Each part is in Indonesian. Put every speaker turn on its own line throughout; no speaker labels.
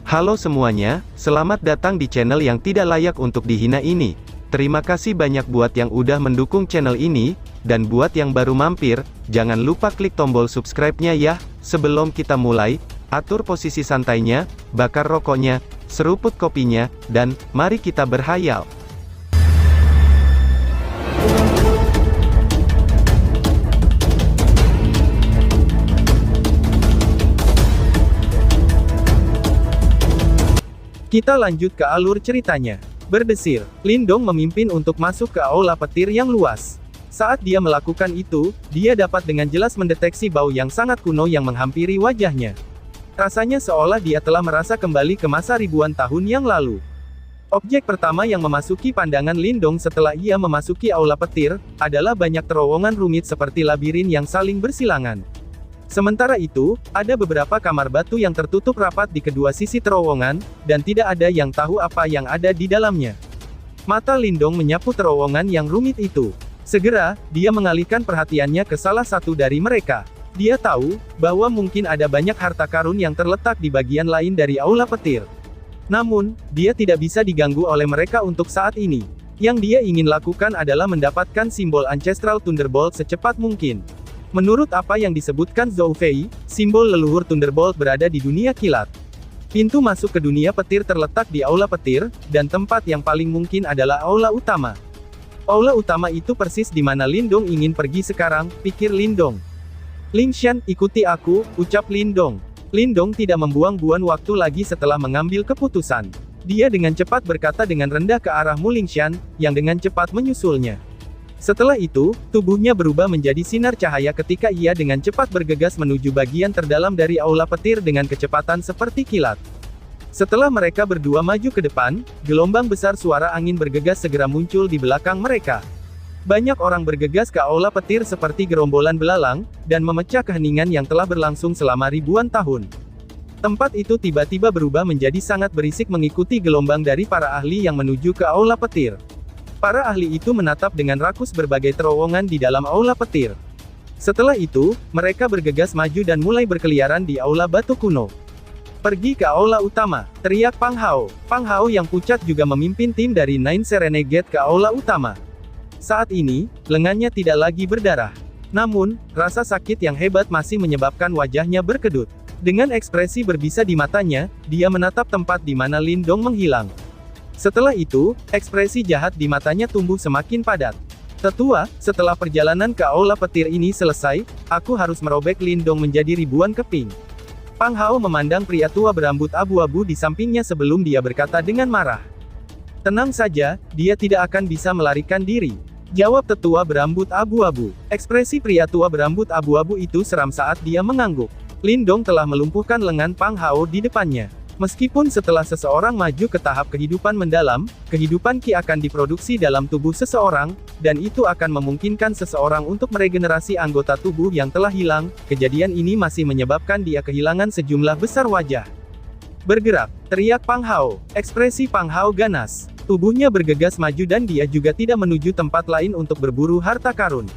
Halo semuanya, selamat datang di channel yang tidak layak untuk dihina ini. Terima kasih banyak buat yang udah mendukung channel ini, dan buat yang baru mampir, jangan lupa klik tombol subscribe-nya ya. Sebelum kita mulai, atur posisi santainya, bakar rokoknya, seruput kopinya, dan mari kita berhayal.
Kita lanjut ke alur ceritanya. Berdesir, Lindong memimpin untuk masuk ke aula petir yang luas. Saat dia melakukan itu, dia dapat dengan jelas mendeteksi bau yang sangat kuno yang menghampiri wajahnya. Rasanya seolah dia telah merasa kembali ke masa ribuan tahun yang lalu. Objek pertama yang memasuki pandangan Lindong setelah ia memasuki aula petir, adalah banyak terowongan rumit seperti labirin yang saling bersilangan. Sementara itu, ada beberapa kamar batu yang tertutup rapat di kedua sisi terowongan, dan tidak ada yang tahu apa yang ada di dalamnya. Mata Lindong menyapu terowongan yang rumit itu. Segera, dia mengalihkan perhatiannya ke salah satu dari mereka. Dia tahu, bahwa mungkin ada banyak harta karun yang terletak di bagian lain dari aula petir. Namun, dia tidak bisa diganggu oleh mereka untuk saat ini. Yang dia ingin lakukan adalah mendapatkan simbol Ancestral Thunderbolt secepat mungkin. Menurut apa yang disebutkan Zhou Fei, simbol leluhur Thunderbolt berada di dunia kilat. Pintu masuk ke dunia petir terletak di aula petir, dan tempat yang paling mungkin adalah aula utama. Aula utama itu persis di mana Lindong ingin pergi sekarang, pikir Lindong. Lingshan, ikuti aku, ucap Lindong. Lindong tidak membuang-buang waktu lagi setelah mengambil keputusan. Dia dengan cepat berkata dengan rendah ke arah Mu Lingshan, yang dengan cepat menyusulnya. Setelah itu, tubuhnya berubah menjadi sinar cahaya ketika ia dengan cepat bergegas menuju bagian terdalam dari aula petir dengan kecepatan seperti kilat. Setelah mereka berdua maju ke depan, gelombang besar suara angin bergegas segera muncul di belakang mereka. Banyak orang bergegas ke aula petir seperti gerombolan belalang, dan memecah keheningan yang telah berlangsung selama ribuan tahun. Tempat itu tiba-tiba berubah menjadi sangat berisik mengikuti gelombang dari para ahli yang menuju ke aula petir. Para ahli itu menatap dengan rakus berbagai terowongan di dalam aula petir. Setelah itu, mereka bergegas maju dan mulai berkeliaran di aula batu kuno. Pergi ke aula utama, teriak Pang Hao. Pang Hao yang pucat juga memimpin tim dari Nine Renegade ke aula utama. Saat ini, lengannya tidak lagi berdarah. Namun, rasa sakit yang hebat masih menyebabkan wajahnya berkedut. Dengan ekspresi berbisa di matanya, dia menatap tempat di mana Lindong menghilang. Setelah itu, ekspresi jahat di matanya tumbuh semakin padat. Tetua, setelah perjalanan ke aula petir ini selesai, aku harus merobek Lindong menjadi ribuan keping. Pang Hao memandang pria tua berambut abu-abu di sampingnya sebelum dia berkata dengan marah. Tenang saja, dia tidak akan bisa melarikan diri. Jawab tetua berambut abu-abu. Ekspresi pria tua berambut abu-abu itu seram saat dia mengangguk. Lindong telah melumpuhkan lengan Pang Hao di depannya. Meskipun setelah seseorang maju ke tahap kehidupan mendalam, kehidupan Qi akan diproduksi dalam tubuh seseorang, dan itu akan memungkinkan seseorang untuk meregenerasi anggota tubuh yang telah hilang. Kejadian ini masih menyebabkan dia kehilangan sejumlah besar wajah. Bergerak, teriak Pang Hao. Ekspresi Pang Hao ganas. Tubuhnya bergegas maju dan dia juga tidak menuju tempat lain untuk berburu harta karun.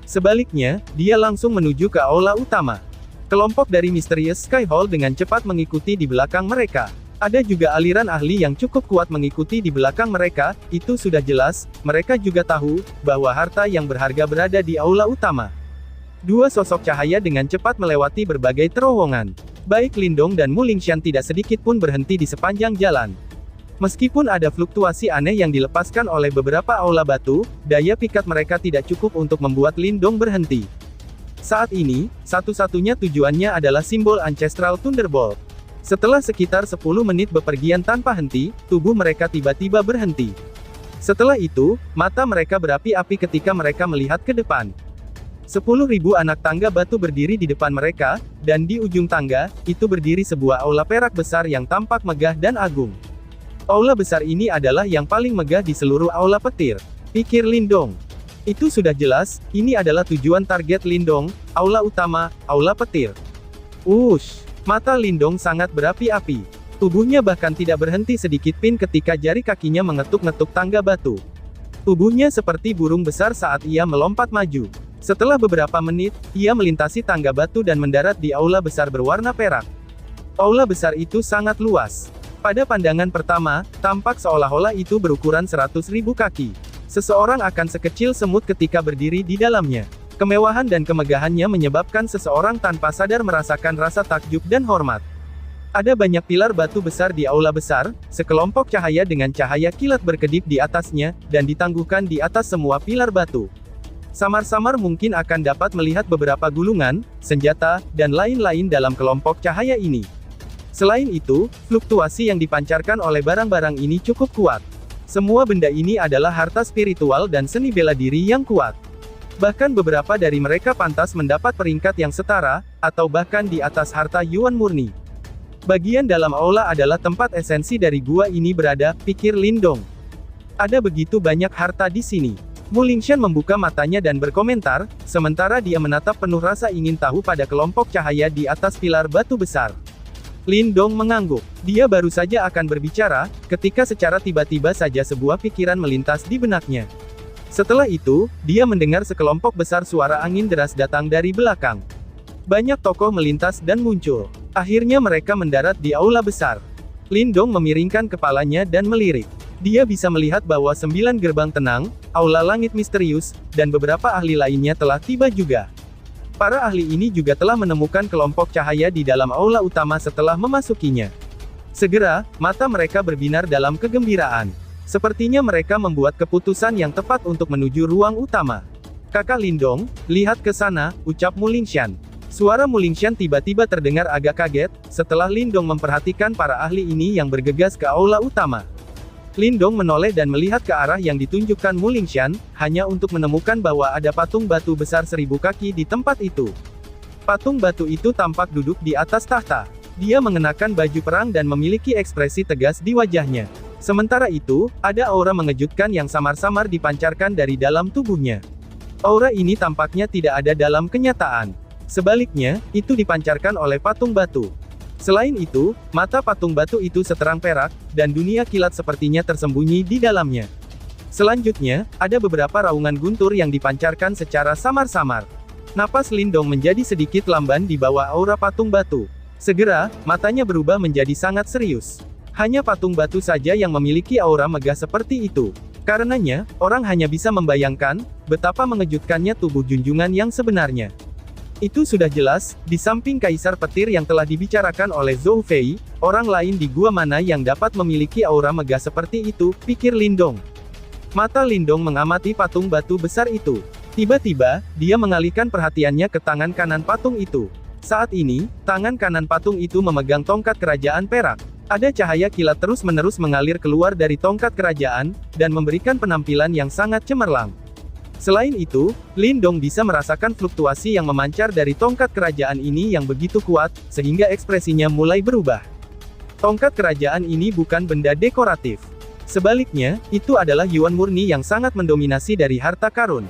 Sebaliknya, dia langsung menuju ke aula utama. Kelompok dari Mysterious Sky Hall dengan cepat mengikuti di belakang mereka. Ada juga aliran ahli yang cukup kuat mengikuti di belakang mereka, itu sudah jelas, mereka juga tahu, bahwa harta yang berharga berada di aula utama. Dua sosok cahaya dengan cepat melewati berbagai terowongan. Baik Lindong dan Mu Lingshan tidak sedikit pun berhenti di sepanjang jalan. Meskipun ada fluktuasi aneh yang dilepaskan oleh beberapa aula batu, daya pikat mereka tidak cukup untuk membuat Lindong berhenti. Saat ini, satu-satunya tujuannya adalah simbol Ancestral Thunderbolt. Setelah sekitar 10 menit bepergian tanpa henti, tubuh mereka tiba-tiba berhenti. Setelah itu, mata mereka berapi-api ketika mereka melihat ke depan. 10.000 anak tangga batu berdiri di depan mereka, dan di ujung tangga, itu berdiri sebuah aula perak besar yang tampak megah dan agung. Aula besar ini adalah yang paling megah di seluruh aula petir, pikir Lindong. Itu sudah jelas, ini adalah tujuan target Lindong, aula utama, aula petir. Wush! Mata Lindong sangat berapi-api. Tubuhnya bahkan tidak berhenti sedikit pun ketika jari kakinya mengetuk-ngetuk tangga batu. Tubuhnya seperti burung besar saat ia melompat maju. Setelah beberapa menit, ia melintasi tangga batu dan mendarat di aula besar berwarna perak. Aula besar itu sangat luas. Pada pandangan pertama, tampak seolah-olah itu berukuran 100.000 kaki. Seseorang akan sekecil semut ketika berdiri di dalamnya. Kemewahan dan kemegahannya menyebabkan seseorang tanpa sadar merasakan rasa takjub dan hormat. Ada banyak pilar batu besar di aula besar, sekelompok cahaya dengan cahaya kilat berkedip di atasnya, dan ditangguhkan di atas semua pilar batu. Samar-samar mungkin akan dapat melihat beberapa gulungan, senjata, dan lain-lain dalam kelompok cahaya ini. Selain itu, fluktuasi yang dipancarkan oleh barang-barang ini cukup kuat. Semua benda ini adalah harta spiritual dan seni bela diri yang kuat. Bahkan beberapa dari mereka pantas mendapat peringkat yang setara, atau bahkan di atas harta Yuan murni. Bagian dalam aula adalah tempat esensi dari gua ini berada, pikir Lindong. Ada begitu banyak harta di sini. Mu Lingshan membuka matanya dan berkomentar, sementara dia menatap penuh rasa ingin tahu pada kelompok cahaya di atas pilar batu besar. Lindong mengangguk. Dia baru saja akan berbicara, ketika secara tiba-tiba saja sebuah pikiran melintas di benaknya. Setelah itu, dia mendengar sekelompok besar suara angin deras datang dari belakang. Banyak tokoh melintas dan muncul. Akhirnya mereka mendarat di aula besar. Lindong memiringkan kepalanya dan melirik. Dia bisa melihat bahwa 9 gerbang tenang, aula langit misterius, dan beberapa ahli lainnya telah tiba juga. Para ahli ini juga telah menemukan kelompok cahaya di dalam aula utama setelah memasukinya. Segera, mata mereka berbinar dalam kegembiraan. Sepertinya mereka membuat keputusan yang tepat untuk menuju ruang utama. Kakak Lindong, lihat ke sana, ucap Mu Lingshan. Suara Mu Lingshan tiba-tiba terdengar agak kaget, setelah Lindong memperhatikan para ahli ini yang bergegas ke aula utama. Lindong menoleh dan melihat ke arah yang ditunjukkan Mu Lingshan, hanya untuk menemukan bahwa ada patung batu besar 1000 kaki di tempat itu. Patung batu itu tampak duduk di atas tahta. Dia mengenakan baju perang dan memiliki ekspresi tegas di wajahnya. Sementara itu, ada aura mengejutkan yang samar-samar dipancarkan dari dalam tubuhnya. Aura ini tampaknya tidak ada dalam kenyataan. Sebaliknya, itu dipancarkan oleh patung batu. Selain itu, mata patung batu itu seterang perak, dan dunia kilat sepertinya tersembunyi di dalamnya. Selanjutnya, ada beberapa raungan guntur yang dipancarkan secara samar-samar. Napas Lindong menjadi sedikit lamban di bawah aura patung batu. Segera, matanya berubah menjadi sangat serius. Hanya patung batu saja yang memiliki aura megah seperti itu. Karenanya, orang hanya bisa membayangkan, betapa mengejutkannya tubuh junjungan yang sebenarnya. Itu sudah jelas, di samping Kaisar Petir yang telah dibicarakan oleh Zhou Fei, orang lain di gua mana yang dapat memiliki aura megah seperti itu, pikir Lindong. Mata Lindong mengamati patung batu besar itu. Tiba-tiba, dia mengalihkan perhatiannya ke tangan kanan patung itu. Saat ini, tangan kanan patung itu memegang tongkat kerajaan perak. Ada cahaya kilat terus-menerus mengalir keluar dari tongkat kerajaan, dan memberikan penampilan yang sangat cemerlang. Selain itu, Lindong bisa merasakan fluktuasi yang memancar dari tongkat kerajaan ini yang begitu kuat, sehingga ekspresinya mulai berubah. Tongkat kerajaan ini bukan benda dekoratif. Sebaliknya, itu adalah Yuan murni yang sangat mendominasi dari harta karun.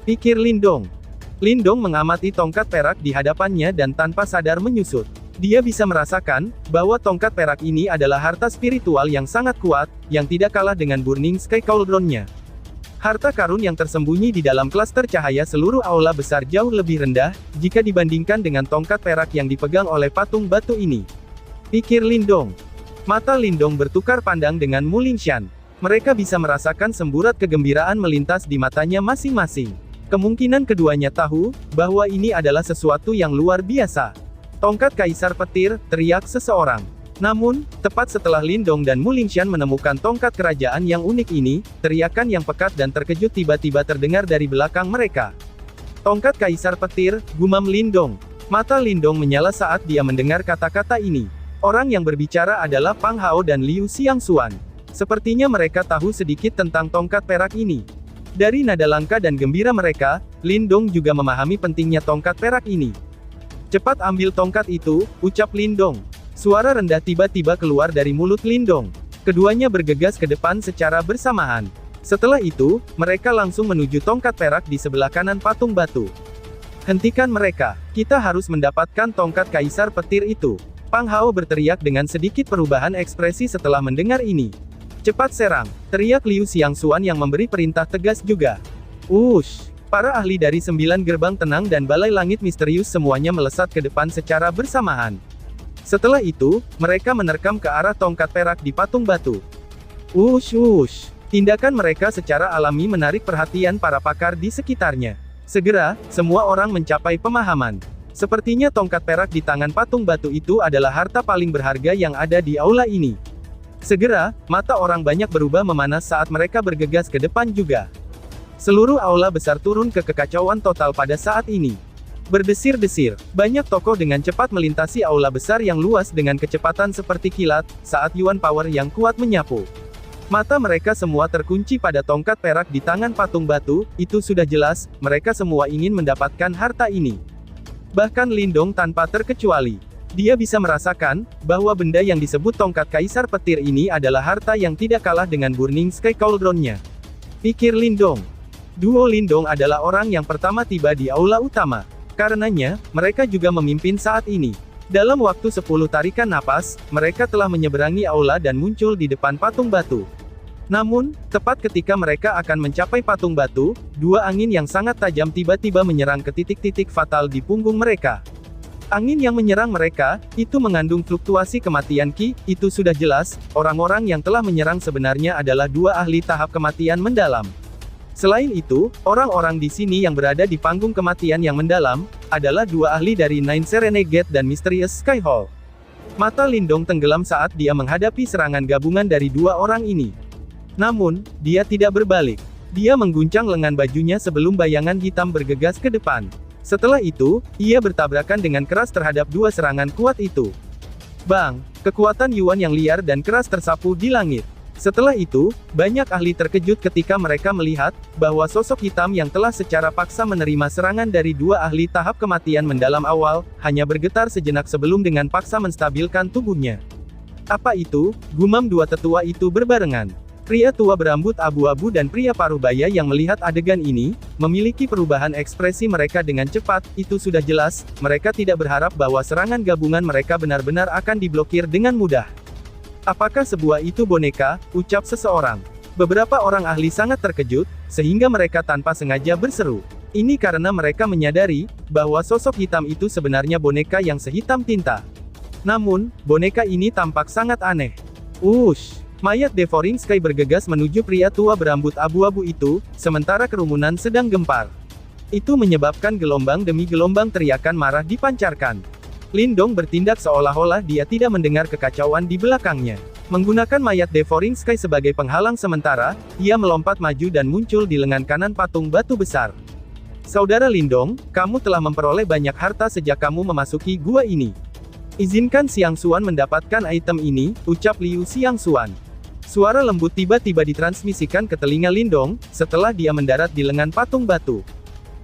Pikir Lindong. Lindong mengamati tongkat perak di hadapannya dan tanpa sadar menyusut. Dia bisa merasakan, bahwa tongkat perak ini adalah harta spiritual yang sangat kuat, yang tidak kalah dengan Burning Sky Cauldron-nya. Harta karun yang tersembunyi di dalam klaster cahaya seluruh aula besar jauh lebih rendah, jika dibandingkan dengan tongkat perak yang dipegang oleh patung batu ini. Pikir Lindong. Mata Lindong bertukar pandang dengan Mu Lingshan. Mereka bisa merasakan semburat kegembiraan melintas di matanya masing-masing. Kemungkinan keduanya tahu, bahwa ini adalah sesuatu yang luar biasa. Tongkat Kaisar Petir, teriak seseorang. Namun, tepat setelah Lindong dan Mu Lingshan menemukan tongkat kerajaan yang unik ini, teriakan yang pekat dan terkejut tiba-tiba terdengar dari belakang mereka. Tongkat Kaisar Petir, gumam Lindong. Mata Lindong menyala saat dia mendengar kata-kata ini. Orang yang berbicara adalah Pang Hao dan Liu Xiangxuan. Sepertinya mereka tahu sedikit tentang tongkat perak ini. Dari nada langka dan gembira mereka, Lindong juga memahami pentingnya tongkat perak ini. Cepat ambil tongkat itu, ucap Lindong. Suara rendah tiba-tiba keluar dari mulut Lindong. Keduanya bergegas ke depan secara bersamaan. Setelah itu, mereka langsung menuju tongkat perak di sebelah kanan patung batu. Hentikan mereka, kita harus mendapatkan tongkat Kaisar Petir itu. Pang Hao berteriak dengan sedikit perubahan ekspresi setelah mendengar ini. Cepat serang, teriak Liu Xiangxuan yang memberi perintah tegas juga. Wush! Para ahli dari 9 gerbang tenang dan balai langit misterius semuanya melesat ke depan secara bersamaan. Setelah itu, mereka menerkam ke arah tongkat perak di patung batu. Wush wush. Tindakan mereka secara alami menarik perhatian para pakar di sekitarnya. Segera, semua orang mencapai pemahaman. Sepertinya tongkat perak di tangan patung batu itu adalah harta paling berharga yang ada di aula ini. Segera, mata orang banyak berubah memanas saat mereka bergegas ke depan juga. Seluruh aula besar turun ke kekacauan total pada saat ini. Berdesir-desir, banyak tokoh dengan cepat melintasi aula besar yang luas dengan kecepatan seperti kilat, saat Yuan Power yang kuat menyapu. Mata mereka semua terkunci pada tongkat perak di tangan patung batu, itu sudah jelas, mereka semua ingin mendapatkan harta ini. Bahkan Lindong tanpa terkecuali. Dia bisa merasakan, bahwa benda yang disebut tongkat kaisar petir ini adalah harta yang tidak kalah dengan Burning Sky Cauldron-nya. Pikir Lindong. Duo Lindong adalah orang yang pertama tiba di aula utama. Karenanya, mereka juga memimpin saat ini. Dalam waktu 10 tarikan napas, mereka telah menyeberangi aula dan muncul di depan patung batu. Namun, tepat ketika mereka akan mencapai patung batu, dua angin yang sangat tajam tiba-tiba menyerang ke titik-titik fatal di punggung mereka. Angin yang menyerang mereka, itu mengandung fluktuasi kematian Qi, itu sudah jelas, orang-orang yang telah menyerang sebenarnya adalah dua ahli tahap kematian mendalam. Selain itu, orang-orang di sini yang berada di panggung kematian yang mendalam, adalah dua ahli dari Nine Serene Gate dan Mysterious Sky Hall. Mata Lindong tenggelam saat dia menghadapi serangan gabungan dari dua orang ini. Namun, dia tidak berbalik. Dia mengguncang lengan bajunya sebelum bayangan hitam bergegas ke depan. Setelah itu, ia bertabrakan dengan keras terhadap dua serangan kuat itu. Bang! Kekuatan Yuan yang liar dan keras tersapu di langit. Setelah itu, banyak ahli terkejut ketika mereka melihat, bahwa sosok hitam yang telah secara paksa menerima serangan dari dua ahli tahap kematian mendalam awal, hanya bergetar sejenak sebelum dengan paksa menstabilkan tubuhnya. Apa itu? Gumam dua tetua itu berbarengan. Pria tua berambut abu-abu dan pria parubaya yang melihat adegan ini, memiliki perubahan ekspresi mereka dengan cepat, itu sudah jelas, mereka tidak berharap bahwa serangan gabungan mereka benar-benar akan diblokir dengan mudah. Apakah sebuah itu boneka? Ucap seseorang. Beberapa orang ahli sangat terkejut, sehingga mereka tanpa sengaja berseru. Ini karena mereka menyadari, bahwa sosok hitam itu sebenarnya boneka yang sehitam tinta. Namun, boneka ini tampak sangat aneh. Wush! Mayat Devouring Sky bergegas menuju pria tua berambut abu-abu itu, sementara kerumunan sedang gempar. Itu menyebabkan gelombang demi gelombang teriakan marah dipancarkan. Lindong bertindak seolah-olah dia tidak mendengar kekacauan di belakangnya. Menggunakan mayat Devouring Sky sebagai penghalang sementara, ia melompat maju dan muncul di lengan kanan patung batu besar. Saudara Lindong, kamu telah memperoleh banyak harta sejak kamu memasuki gua ini. Izinkan Xiang Xuan mendapatkan item ini, ucap Liu Xiang Xuan. Suara lembut tiba-tiba ditransmisikan ke telinga Lindong, setelah dia mendarat di lengan patung batu.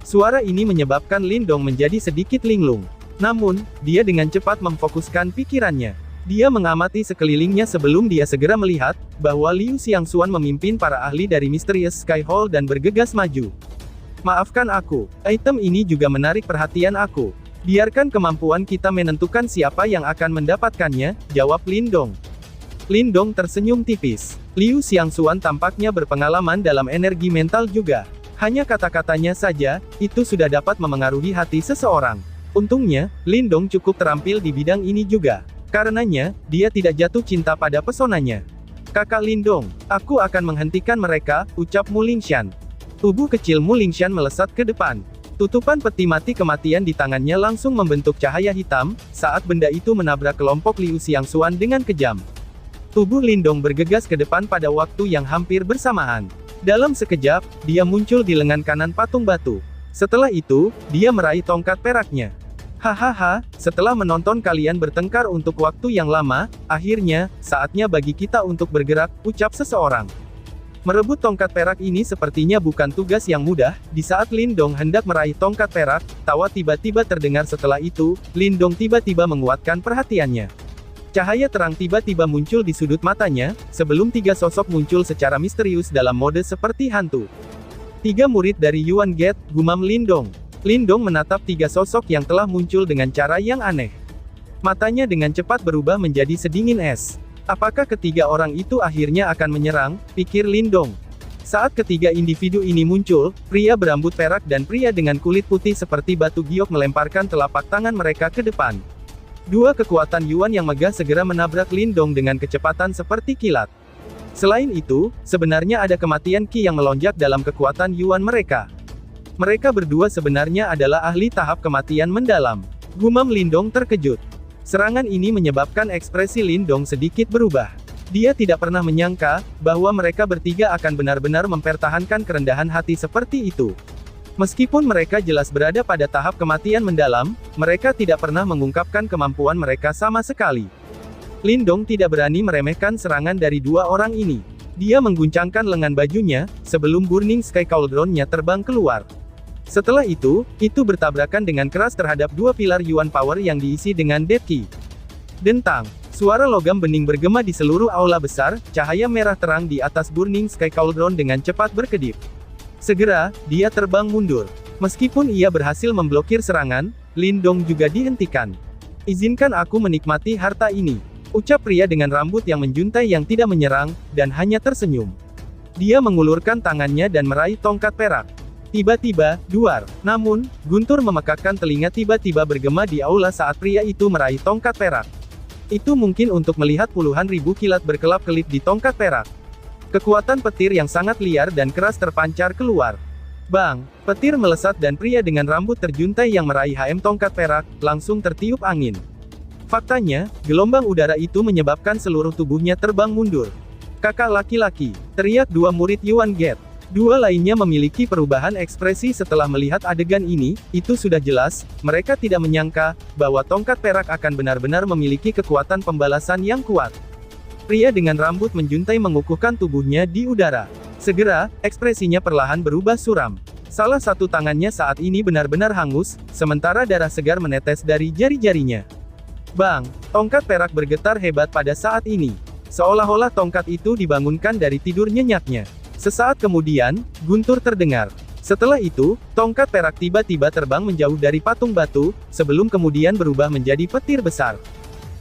Suara ini menyebabkan Lindong menjadi sedikit linglung. Namun, dia dengan cepat memfokuskan pikirannya. Dia mengamati sekelilingnya sebelum dia segera melihat, bahwa Liu Xiangxuan memimpin para ahli dari Mysterious Sky Hall dan bergegas maju. Maafkan aku, item ini juga menarik perhatian aku. Biarkan kemampuan kita menentukan siapa yang akan mendapatkannya, jawab Lindong. Lindong tersenyum tipis. Liu Xiangxuan tampaknya berpengalaman dalam energi mental juga. Hanya kata-katanya saja, itu sudah dapat memengaruhi hati seseorang. Untungnya, Lindong cukup terampil di bidang ini juga. Karenanya, dia tidak jatuh cinta pada pesonanya. Kakak Lindong, aku akan menghentikan mereka, ucap Mu Lingshan. Tubuh kecil Mu Lingshan melesat ke depan. Tutupan peti mati kematian di tangannya langsung membentuk cahaya hitam, saat benda itu menabrak kelompok Liu Xiangxuan dengan kejam. Tubuh Lindong bergegas ke depan pada waktu yang hampir bersamaan. Dalam sekejap, dia muncul di lengan kanan patung batu. Setelah itu, dia meraih tongkat peraknya. Hahaha, setelah menonton kalian bertengkar untuk waktu yang lama, akhirnya, saatnya bagi kita untuk bergerak, ucap seseorang. Merebut tongkat perak ini sepertinya bukan tugas yang mudah. Di saat Lindong hendak meraih tongkat perak, tawa tiba-tiba terdengar setelah itu, Lindong tiba-tiba menguatkan perhatiannya. Cahaya terang tiba-tiba muncul di sudut matanya, sebelum tiga sosok muncul secara misterius dalam mode seperti hantu. 3 murid dari Yuan Gate, gumam Lindong. Lindong menatap tiga sosok yang telah muncul dengan cara yang aneh. Matanya dengan cepat berubah menjadi sedingin es. Apakah ketiga orang itu akhirnya akan menyerang, pikir Lindong. Saat ketiga individu ini muncul, pria berambut perak dan pria dengan kulit putih seperti batu giok melemparkan telapak tangan mereka ke depan. Dua kekuatan Yuan yang megah segera menabrak Lindong dengan kecepatan seperti kilat. Selain itu, sebenarnya ada kematian Qi yang melonjak dalam kekuatan Yuan mereka. Mereka berdua sebenarnya adalah ahli tahap kematian mendalam. Gumam Lindong terkejut. Serangan ini menyebabkan ekspresi Lindong sedikit berubah. Dia tidak pernah menyangka bahwa mereka bertiga akan benar-benar mempertahankan kerendahan hati seperti itu. Meskipun mereka jelas berada pada tahap kematian mendalam, mereka tidak pernah mengungkapkan kemampuan mereka sama sekali. Lindong tidak berani meremehkan serangan dari dua orang ini. Dia mengguncangkan lengan bajunya, sebelum Burning Sky Cauldron-nya terbang keluar. Setelah itu bertabrakan dengan keras terhadap dua pilar Yuan Power yang diisi dengan Dead Qi. Dentang, suara logam bening bergema di seluruh aula besar, cahaya merah terang di atas Burning Sky Cauldron dengan cepat berkedip. Segera, dia terbang mundur. Meskipun ia berhasil memblokir serangan, Lindong juga dihentikan. "Izinkan aku menikmati harta ini," ucap pria dengan rambut yang menjuntai yang tidak menyerang, dan hanya tersenyum. Dia mengulurkan tangannya dan meraih tongkat perak. Tiba-tiba, duar. Namun, guntur memekakkan telinga tiba-tiba bergema di aula saat pria itu meraih tongkat perak. Itu mungkin untuk melihat puluhan ribu kilat berkelap-kelip di tongkat perak. Kekuatan petir yang sangat liar dan keras terpancar keluar. Bang! Petir melesat dan pria dengan rambut terjuntai yang meraih tongkat perak, langsung tertiup angin. Faktanya, gelombang udara itu menyebabkan seluruh tubuhnya terbang mundur. "Kakak laki-laki!" teriak dua murid Yuan Gate. Dua lainnya memiliki perubahan ekspresi setelah melihat adegan ini. Itu sudah jelas, mereka tidak menyangka bahwa tongkat perak akan benar-benar memiliki kekuatan pembalasan yang kuat. Pria dengan rambut menjuntai mengukuhkan tubuhnya di udara. Segera, ekspresinya perlahan berubah suram. Salah satu tangannya saat ini benar-benar hangus, sementara darah segar menetes dari jari-jarinya. Bang! Tongkat perak bergetar hebat pada saat ini. Seolah-olah tongkat itu dibangunkan dari tidur nyenyaknya. Sesaat kemudian, guntur terdengar. Setelah itu, tongkat perak tiba-tiba terbang menjauh dari patung batu, sebelum kemudian berubah menjadi petir besar.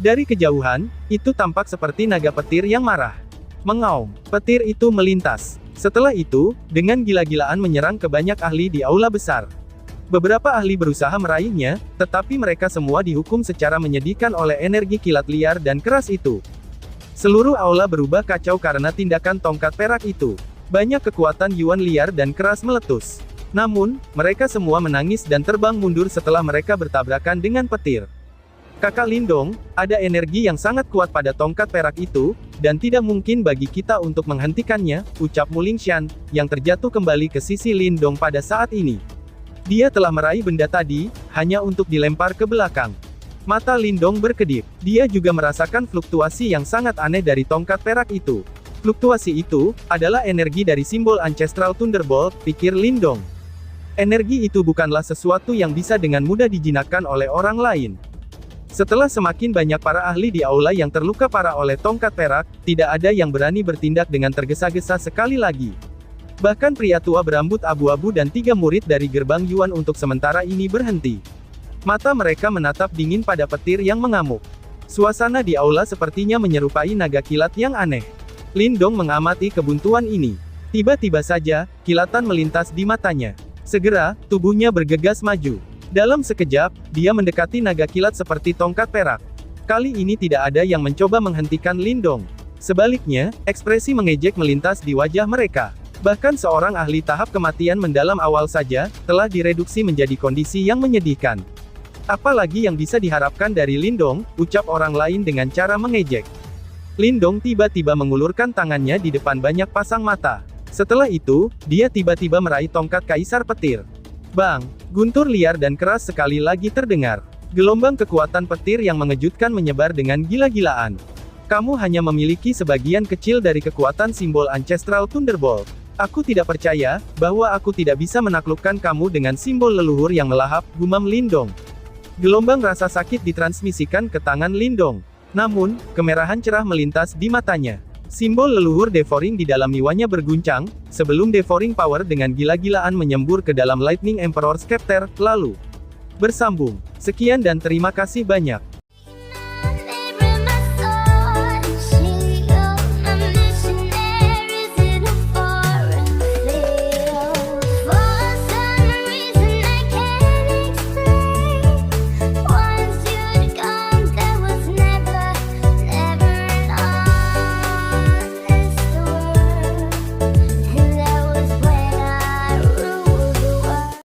Dari kejauhan, itu tampak seperti naga petir yang marah. Mengaum, petir itu melintas. Setelah itu, dengan gila-gilaan menyerang ke banyak ahli di aula besar. Beberapa ahli berusaha meraihnya, tetapi mereka semua dihukum secara menyedihkan oleh energi kilat liar dan keras itu. Seluruh aula berubah kacau karena tindakan tongkat perak itu. Banyak kekuatan Yuan liar dan keras meletus. Namun, mereka semua menangis dan terbang mundur setelah mereka bertabrakan dengan petir. "Kakak Lindong, ada energi yang sangat kuat pada tongkat perak itu, dan tidak mungkin bagi kita untuk menghentikannya," ucap Mulingshan, yang terjatuh kembali ke sisi Lindong pada saat ini. Dia telah meraih benda tadi, hanya untuk dilempar ke belakang. Mata Lindong berkedip. Dia juga merasakan fluktuasi yang sangat aneh dari tongkat perak itu. Fluktuasi itu adalah energi dari simbol Ancestral Thunderbolt, pikir Lindong. Energi itu bukanlah sesuatu yang bisa dengan mudah dijinakkan oleh orang lain. Setelah semakin banyak para ahli di aula yang terluka parah oleh tongkat perak, tidak ada yang berani bertindak dengan tergesa-gesa sekali lagi. Bahkan pria tua berambut abu-abu dan 3 murid dari gerbang Yuan untuk sementara ini berhenti. Mata mereka menatap dingin pada petir yang mengamuk. Suasana di aula sepertinya menyerupai naga kilat yang aneh. Lindong mengamati kebuntuan ini. Tiba-tiba saja, kilatan melintas di matanya. Segera, tubuhnya bergegas maju. Dalam sekejap, dia mendekati naga kilat seperti tongkat perak. Kali ini tidak ada yang mencoba menghentikan Lindong. Sebaliknya, ekspresi mengejek melintas di wajah mereka. Bahkan seorang ahli tahap kematian mendalam awal saja, telah direduksi menjadi kondisi yang menyedihkan. Apalagi yang bisa diharapkan dari Lindong, ucap orang lain dengan cara mengejek. Lindong tiba-tiba mengulurkan tangannya di depan banyak pasang mata. Setelah itu, dia tiba-tiba meraih tongkat kaisar petir. Bang! Guntur liar dan keras sekali lagi terdengar. Gelombang kekuatan petir yang mengejutkan menyebar dengan gila-gilaan. "Kamu hanya memiliki sebagian kecil dari kekuatan simbol Ancestral Thunderbolt. Aku tidak percaya bahwa aku tidak bisa menaklukkan kamu dengan simbol leluhur yang melahap," gumam Lindong. Gelombang rasa sakit ditransmisikan ke tangan Lindong. Namun, kemerahan cerah melintas di matanya. Simbol leluhur Devouring di dalam jiwanya berguncang, sebelum Devouring Power dengan gila-gilaan menyembur ke dalam Lightning Emperor Scepter, lalu bersambung. Sekian dan terima kasih banyak.